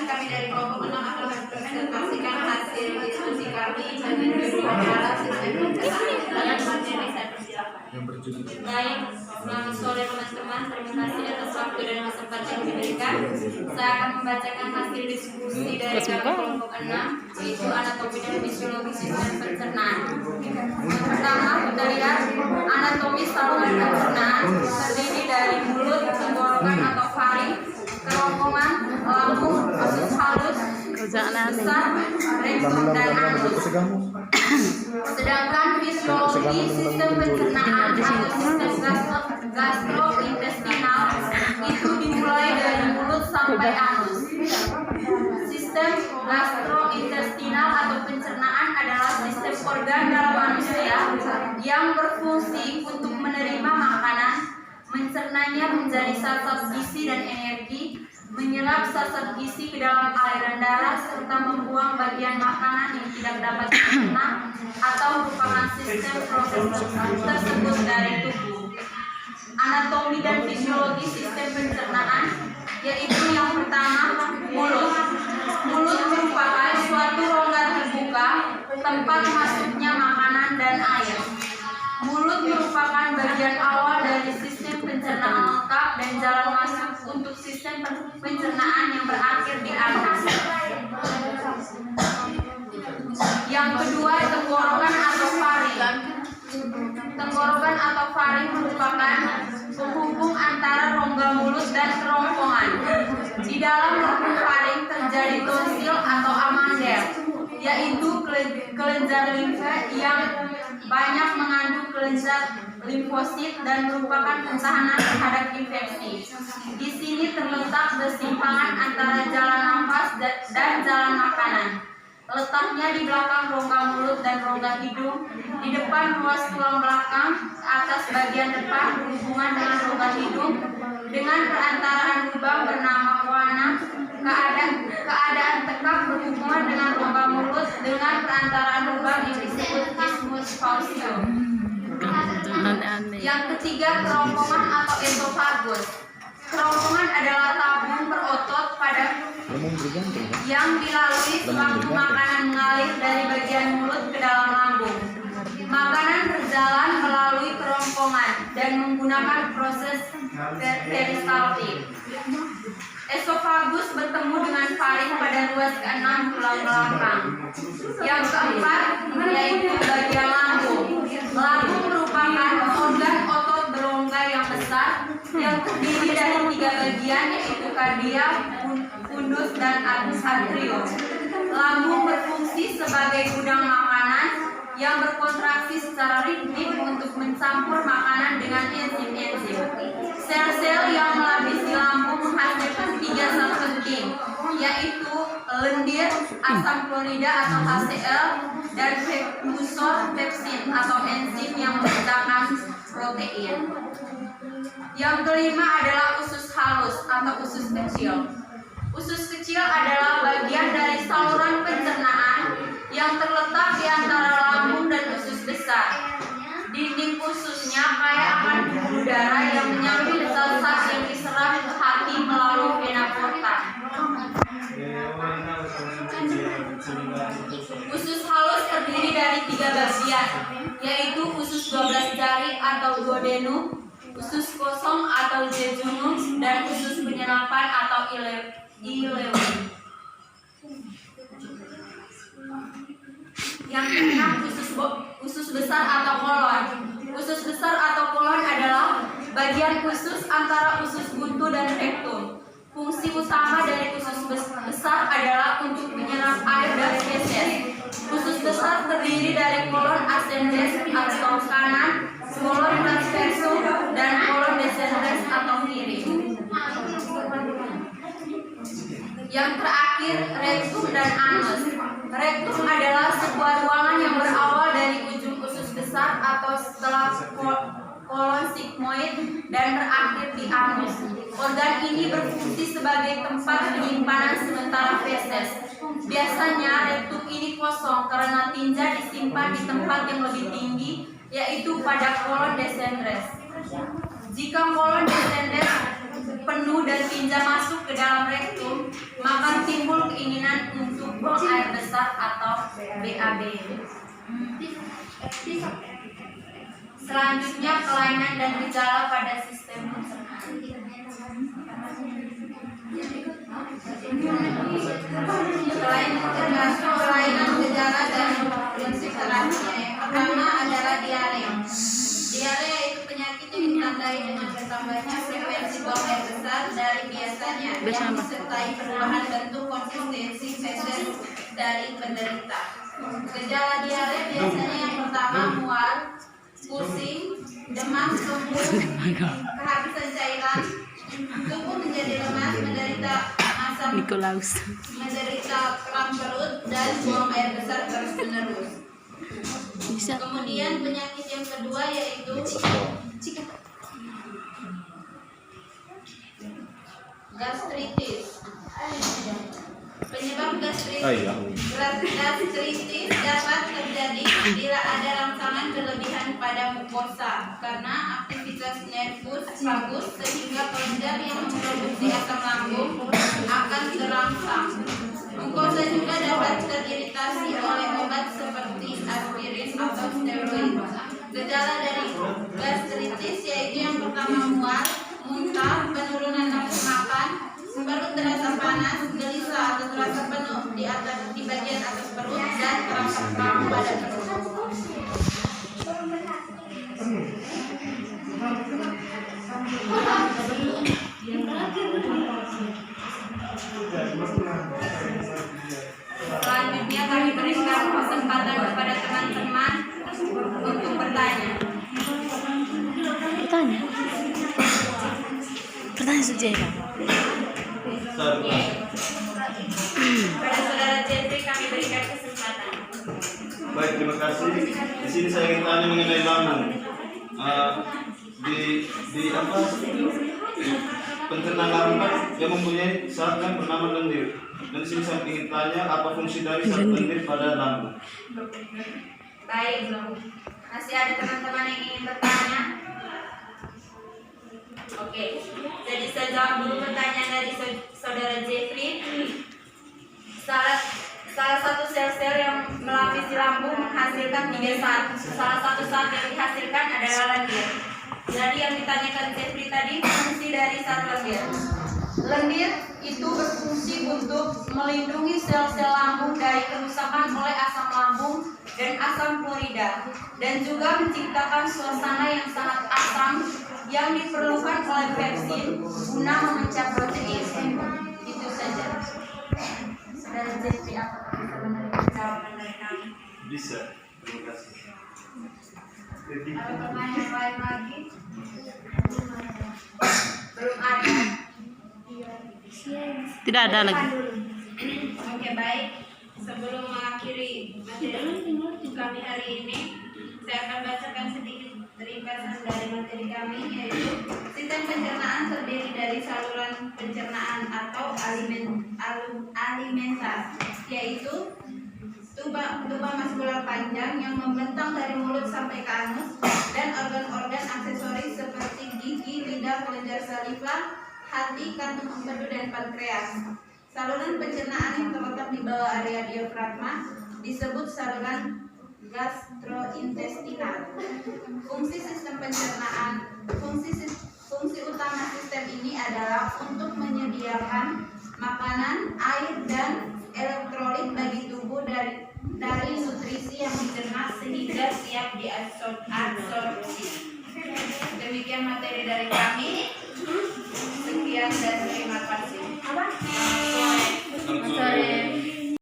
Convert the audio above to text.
kami dari kelompok 6 akan mempresentasikan hasil diskusi kami dengan judul adalah sistem pencernaan dalam materi. Saya persilakan. Baik, selamat sore teman-teman. Terima kasih atas waktu dan kesempatan yang diberikan. Saya akan membacakan hasil diskusi dari kelompok 6, yaitu anatomi dan fisiologi sistem pencernaan. Yang pertama, kita lihat anatomi saluran pencernaan terdiri dari mulut, tenggorokan atau faring, kerongkongan, lambung, usus halus, besar, rektum, dan anus. Sedangkan fisiologi sistem pencernaan atau sistem gastrointestinal itu dimulai dari mulut sampai anus. Sistem gastrointestinal atau pencernaan adalah sistem organ dalam manusia yang berfungsi untuk menerima makanan, mencernanya menjadi zat-zat gizi dan energi, menyerap zat-zat gizi ke dalam aliran darah, serta membuang bagian makanan yang tidak dapat dicerna atau merupakan sistem proses tersebut dari tubuh. Anatomi dan fisiologi sistem pencernaan, yaitu yang pertama, mulut. Mulut merupakan suatu rongga terbuka tempat masuknya makanan dan air. Mulut merupakan bagian awal dari sistem pencernaan lengkap dan jalan masuk untuk sistem pencernaan yang berakhir di anus. Yang kedua, tenggorokan atau faring. Tenggorokan atau faring merupakan penghubung antara rongga mulut dan kerongkongan. Di dalam lubung faring terjadi tonsil atau amandel, yaitu kelenjar limfe yang banyak mengandung kelenjar limfosit dan merupakan pentahanan terhadap infeksi. Di sini terletak persimpangan antara jalan nafas dan jalan makanan. Letaknya di belakang rongga mulut dan rongga hidung, di depan ruas tulang belakang, atas bagian depan berhubungan dengan rongga hidung, dengan perantaraan lubang bernama wana, keadaan tekak berhubungan dengan rongga mulut dengan perantaraan lubang yang disebut isthmus fausio. Yang ketiga, kerongkongan atau esofagus. Kerongkongan adalah tabung berotot pada yang dilalui sewaktu makanan mengalir dari bagian mulut ke dalam lambung. Makanan berjalan melalui kerongkongan dan menggunakan proses peristaltik. Esofagus bertemu dengan faring pada ruas ke-6 tulang belakang. Yang keempat, yaitu bagian lambung. Lambung merupakan organ otot berongga yang besar yang terdiri dari 3 bagian, yaitu kardia, fundus, dan atrium. Lambung berfungsi sebagai gudang makanan yang berkontraksi secara ritmik untuk mencampur makanan dengan enzim-enzim. Sel-sel yang melapisi lambung menghasilkan 3 zat penting, yaitu lendir, asam klorida atau HCl, dan prekusor pepsin atau enzim yang membedakan protein. Yang kelima adalah usus halus atau usus kecil. Usus kecil adalah bagian dari saluran pencernaan yang terletak di antara lambung dan usus besar. Dinding ususnya kaya akan pembuluh darah yang menyambut zat-zat yang diserap ke hati melalui vena porta. Usus halus terdiri dari 3 bagian, yaitu usus 12 jari atau duodenum, usus kosong atau jejunum, dan usus penyerapan atau ileum. Yang keenam, usus besar atau kolon. Usus besar atau kolon adalah bagian usus antara usus buntu dan rektum. Fungsi utama dari usus besar adalah untuk menyerap air dari feses. Usus besar terdiri dari kolon ascendens atau kanan, kolon transversum, dan kolon descendens atau kiri. Yang terakhir, rektum dan anus. Rektum adalah sebuah ruangan yang berawal dari ujung usus besar atau setelah kolon sigmoid dan berakhir di anus. Organ ini berfungsi sebagai tempat penyimpanan sementara feses. Biasanya rektum ini kosong karena tinja disimpan di tempat yang lebih tinggi, yaitu pada kolon descendens. Jika kolon descendens penuh dan tinja masuk ke dalam rektum, maka timbul buang air besar atau BAB. Selanjutnya kelainan dan gejala pada sistem pencernaan. Kelainan gejala dan prinsip terapinya. Yang pertama adalah diare. Diare yaitu penyakit yang ditandai dengan bertambahnya frekuensi buang air besar dari biasanya yang disertai perubahan bentuk konsistensi feses dari penderita. Gejala diare biasanya yang pertama mual, pusing, demam, kembung, kehabisan cairan, tubuh menjadi lemas, menderita asam, menderita kram perut, dan buang air besar terus-menerus. Kemudian penyakit yang kedua yaitu gastritis. Penyebab gastritis dapat terjadi bila ada rangsangan berlebihan pada mukosa karena aktivitas nervus vagus sehingga kelenjar yang memproduksi asam lambung akan terangsang. Mukosa juga dapat teriritasi oleh obat seperti aspirin atau steroid. Gejala dari gastritis yaitu yang pertama mual, muntah, penurunan nafsu makan, perut terasa panas, gelisah atau terasa penuh di bagian atas perut dan terasa kaku pada perut. Selanjutnya kami berikan kesempatan kepada teman-teman untuk bertanya. Pertanyaan saja ya. Pada saudara Jeffrey kami berikan kesempatan. Baik, terima kasih. Di sini saya ingin tanya mengenai lambung. Di apa? Pencernaan lambung yang mempunyai saraf yang bernama lendir. Dan di sini saya ingin tanya apa fungsi dari saraf lendir pada lambung. Baik, masih ada teman-teman yang ingin bertanya? Oke, jadi saya jawab dulu pertanyaan dari saudara Jeffrey. Salah satu sel-sel yang melapisi lambung menghasilkan 3 zat. Salah satu zat yang dihasilkan adalah lendir. Jadi yang ditanyakan Jeffrey tadi fungsi dari zat lendir. Lendir itu berfungsi untuk melindungi sel-sel lambung dari kerusakan oleh asam lambung dan asam klorida, dan juga menciptakan suasana yang sangat asam yang diperlukan oleh pepsin guna memecah protein. Itu saja. Saudara Jeffrey, apakah bisa menerima jawaban dari kami? Bisa, terima kasih. Ada pertanyaan lain lagi? Belum ada. Tidak ada lagi. Oke, baik. Sebelum mengakhiri materi kami hari ini, saya akan bacakan sedikit ringkasan dari materi kami, yaitu sistem pencernaan terdiri dari saluran pencernaan atau alimentasi, yaitu tuba maskular panjang yang membentang dari mulut sampai ke anus, dan organ-organ aksesoris seperti gigi, lidah, kelenjar saliva, hati, kantung empedu, dan pankreas. Saluran pencernaan yang terletak di bawah area diafragma disebut saluran gastrointestinal. Fungsi sistem pencernaan, fungsi utama sistem ini adalah untuk menyediakan makanan, air, dan elektrolit bagi tubuh dari nutrisi yang dicerna sehingga siap diabsorpsi. Demikian materi dari kami. Sekian dan terima kasih.